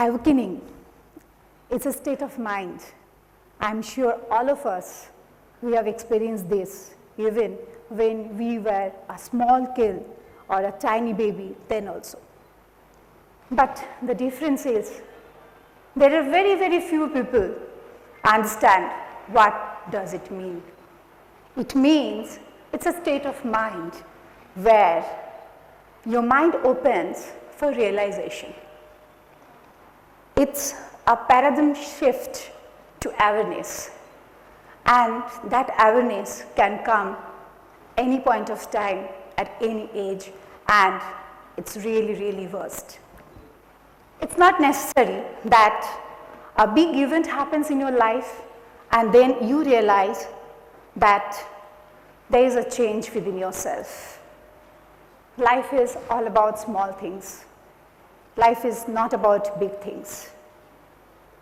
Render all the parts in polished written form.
Awakening, it's a state of mind. I'm sure all of us, we have experienced this even when we were a small kid or a tiny baby then also. But the difference is, there are very, very few people understand what does it mean. It means it's a state of mind where your mind opens for realization. It's a paradigm shift to awareness, and that awareness can come any point of time at any age, and it's really, really vast. It's not necessary that a big event happens in your life and then you realize that there is a change within yourself. Life is all about small things. Life is not about big things.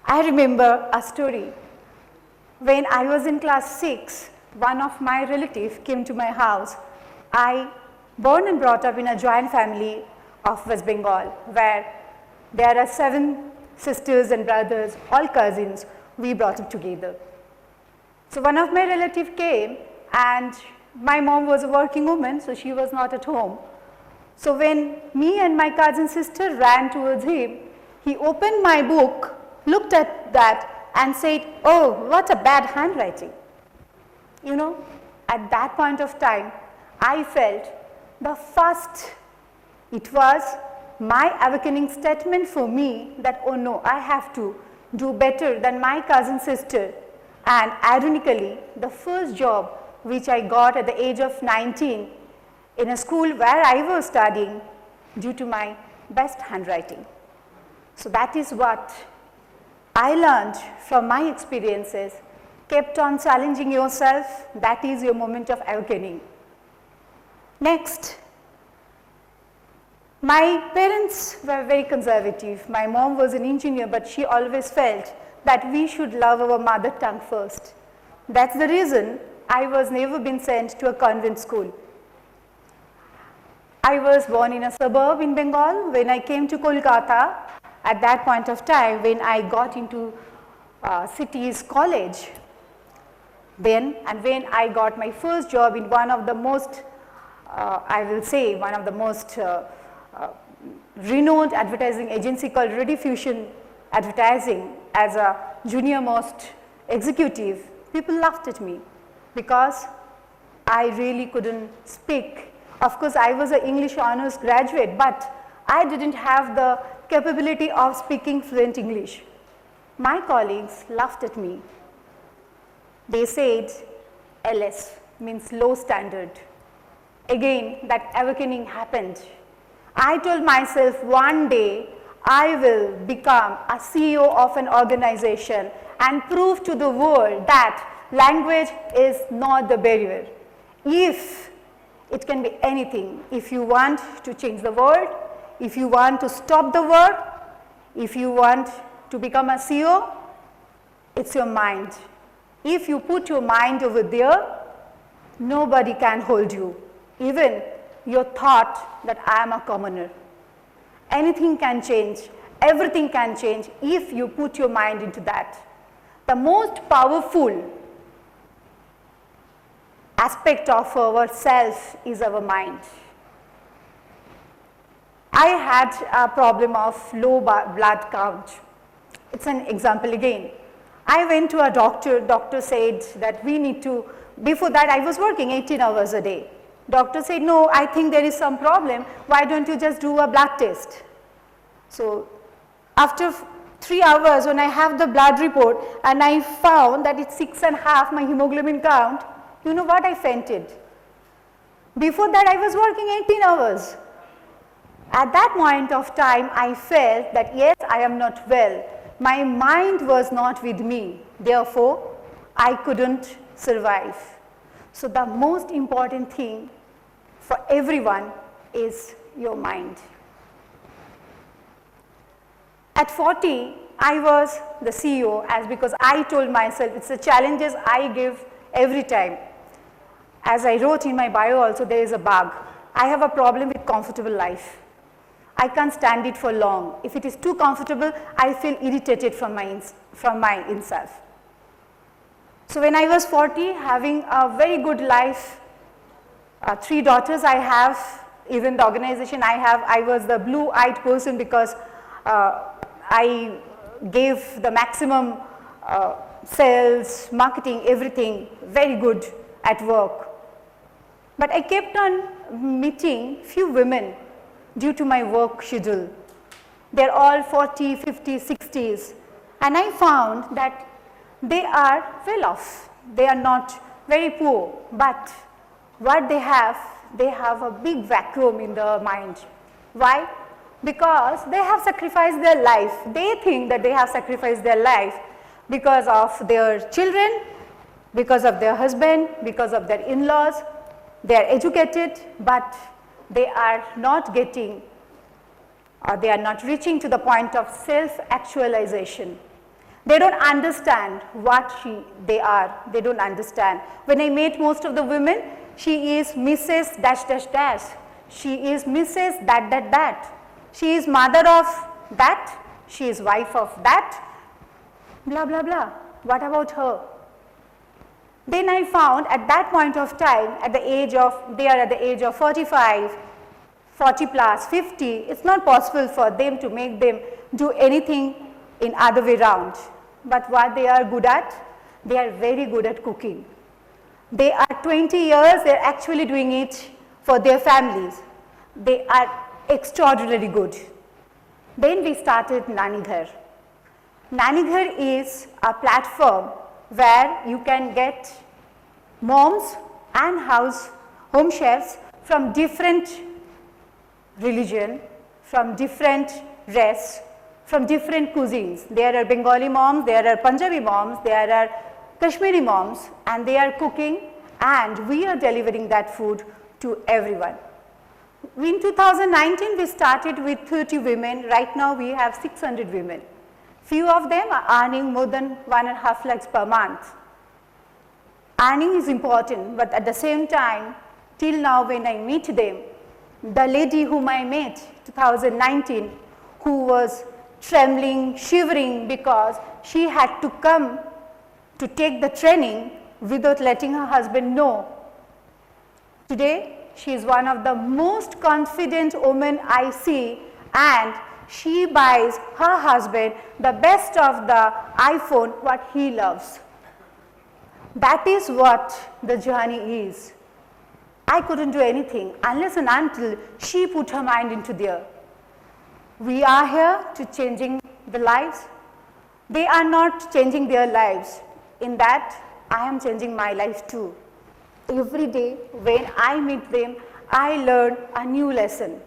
I remember a story. When I was in class 6, one of my relatives came to my house. I born and brought up in a joint family of West Bengal, where there are 7 sisters and brothers, all cousins. We brought up together. So one of my relatives came, and my mom was a working woman, so she was not at home. So when me and my cousin sister ran towards him, he opened my book, looked at that and said, "Oh, what a bad handwriting." You know, at that point of time, I felt it was my awakening statement for me that, oh no, I have to do better than my cousin sister. And ironically, the first job which I got at the age of 19 in a school where I was studying due to my best handwriting. So that is what I learned from my experiences. Kept on challenging yourself, that is your moment of awakening. Next, my parents were very conservative. My mom was an engineer, but she always felt that we should love our mother tongue first. That's the reason I was never been sent to a convent school. I was born in a suburb in Bengal. When I came to Kolkata, at that point of time, when I got into city's college, when I got my first job in one of the most, renowned advertising agency called Rediffusion Advertising as a junior most executive, people laughed at me because I really couldn't speak. Of course, I was an English honors graduate, but I didn't have the capability of speaking fluent English. My colleagues laughed at me. They said LS means low standard. Again, that awakening happened. I told myself one day I will become a CEO of an organization and prove to the world that language is not the barrier. If it can be anything, if you want to change the world, if you want to stop the world, if you want to become a CEO, it's your mind. If you put your mind over there, nobody can hold you. Even your thought that I am a commoner. Anything can change, everything can change if you put your mind into that. The most powerful aspect of our self is our mind. I had a problem of low blood count. It's an example again. I went to a doctor said that we need to, before that I was working 18 hours a day. Doctor said, no, I think there is some problem, why don't you just do a blood test? So after 3 hours when I have the blood report and I found that it's 6.5 my hemoglobin count, you know what, I fainted. Before that I was working 18 hours. At that point of time I felt that yes, I am not well. My mind was not with me, therefore I couldn't survive. So the most important thing for everyone is your mind. At 40, I was the CEO because I told myself it's the challenges I give every time. As I wrote in my bio also, there is a bug. I have a problem with comfortable life. I can't stand it for long. If it is too comfortable, I feel irritated from my inself. So when I was 40, having a very good life, 3 daughters I have, even the organization I have, I was the blue-eyed person because I gave the maximum sales, marketing, everything, very good at work. But I kept on meeting few women due to my work schedule. They're all 40, 50, 60s. And I found that they are well off. They are not very poor, but what they have a big vacuum in their mind. Why? Because they have sacrificed their life. They think that they have sacrificed their life because of their children, because of their husband, because of their in-laws. They are educated, but they are not getting, or they are not reaching to the point of self-actualization. They don't understand what they are. They don't understand. When I met most of the women, she is Mrs. dash dash dash. She is Mrs. that that that. She is mother of that. She is wife of that. Blah blah blah. What about her? Then I found at that point of time, they are at the age of 45, 40 plus, 50, it's not possible for them to make them do anything in other way round. But what they are good at, they are very good at cooking. They are 20 years, they are actually doing it for their families. They are extraordinarily good. Then we started Nanighar. Nanighar is a platform where you can get moms and home chefs from different religion, from different race, from different cuisines. There are Bengali moms, there are Punjabi moms, there are Kashmiri moms, and they are cooking, and we are delivering that food to everyone. In 2019, we started with 30 women. Right now, we have 600 women. Few of them are earning more than 1.5 lakhs per month. Earning is important, but at the same time, till now when I meet them, the lady whom I met 2019, who was trembling, shivering because she had to come to take the training without letting her husband know. Today, she is one of the most confident women I see, and she buys her husband the best of the iPhone, what he loves. That is what the journey is. I couldn't do anything unless and until she put her mind into there. We are here to changing the lives. They are not changing their lives. In that, I am changing my life too. Every day when I meet them, I learn a new lesson.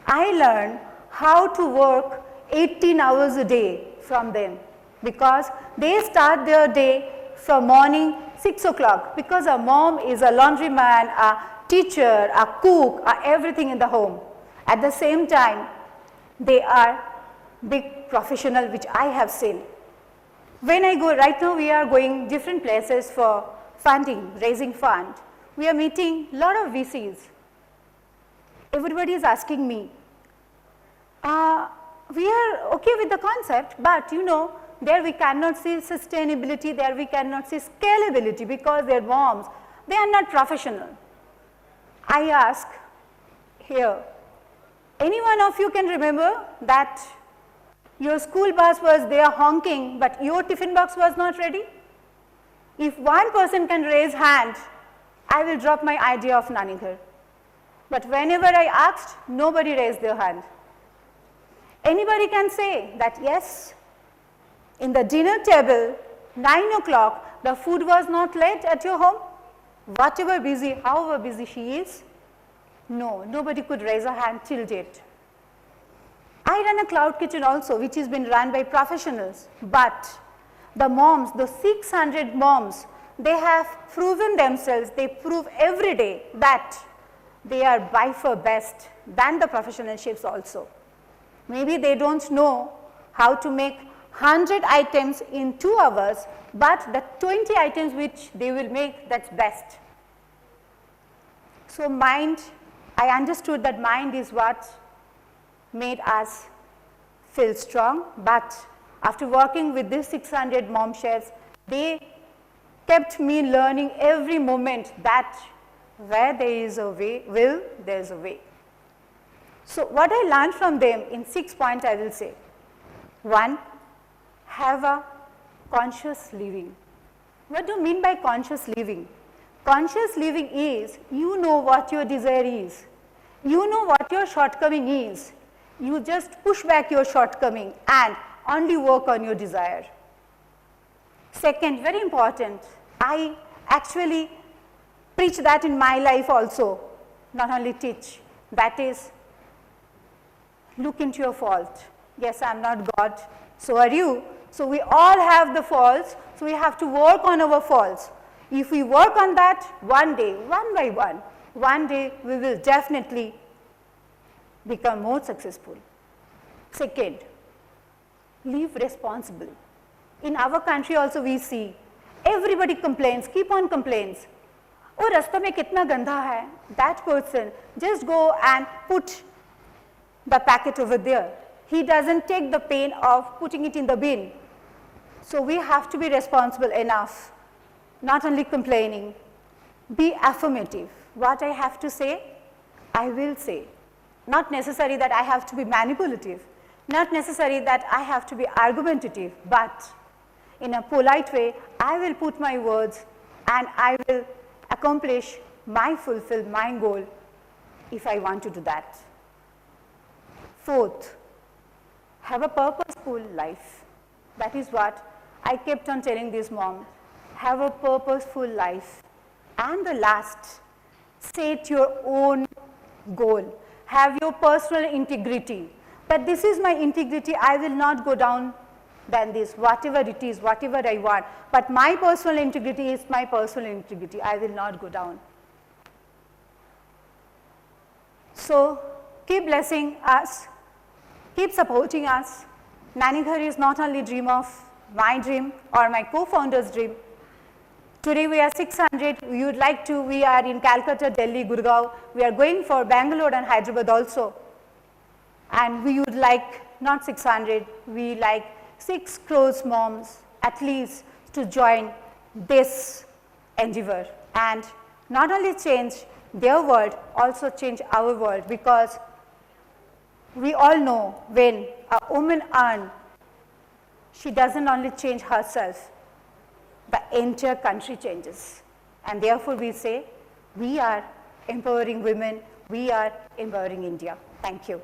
I learn how to work 18 hours a day from them, because they start their day from morning 6 o'clock, because a mom is a laundryman, a teacher, a cook, everything in the home. At the same time, they are big professional, which I have seen. When I go, right now we are going different places for funding, raising fund. We are meeting a lot of VCs. Everybody is asking me, we are okay with the concept, but you know, there we cannot see sustainability, there we cannot see scalability, because their moms, they are not professional. I ask here, any one of you can remember that your school bus was there honking, but your tiffin box was not ready? If one person can raise hand, I will drop my idea of Nanighar. But whenever I asked, nobody raised their hand. Anybody can say that yes, in the dinner table, 9 o'clock, the food was not late at your home? Whatever busy, however busy she is? No, nobody could raise a hand till date. I run a cloud kitchen also, which has been run by professionals, but the moms, the 600 moms, they have proven themselves, they prove every day that they are by far best than the professional chefs also. Maybe they don't know how to make 100 items in 2 hours, but the 20 items which they will make, that's best. So mind, I understood that mind is what made us feel strong, but after working with these 600 mom chefs, they kept me learning every moment that where there is a will, there is a way. So what I learned from them in 6 points I will say. 1, have a conscious living. What do you mean by conscious living? Conscious living is, you know what your desire is. You know what your shortcoming is. You just push back your shortcoming and only work on your desire. Second, very important, I actually preach that in my life also, not only teach. That is, look into your fault. Yes, I am not God, so are you. So we all have the faults, so we have to work on our faults. If we work on that, one day, one by one day we will definitely become more successful. Second, live responsibly. In our country also we see, everybody complains, keep on complains. Oh, rasta mein kitna gandha hai. That person, just go and put the packet over there. He doesn't take the pain of putting it in the bin. So we have to be responsible enough, not only complaining, be affirmative. What I have to say, I will say. Not necessary that I have to be manipulative, not necessary that I have to be argumentative, but in a polite way, I will put my words and I will accomplish fulfill my goal if I want to do that. Fourth, have a purposeful life. That is what I kept on telling this mom. Have a purposeful life. And the last, set your own goal. Have your personal integrity. That this is my integrity, I will not go down than this, whatever it is, whatever I want. But my personal integrity is my personal integrity. I will not go down. So keep blessing us, keep supporting us. Nanighar is not only dream of my dream or my co-founder's dream. Today we are 600, we are in Calcutta, Delhi, Gurgaon. We are going for Bangalore and Hyderabad also. And we would like not 600, we like 6 crores moms at least to join this endeavor and not only change their world, also change our world, because we all know when a woman earns, she doesn't only change herself, the entire country changes. And therefore we say, we are empowering women, we are empowering India. Thank you.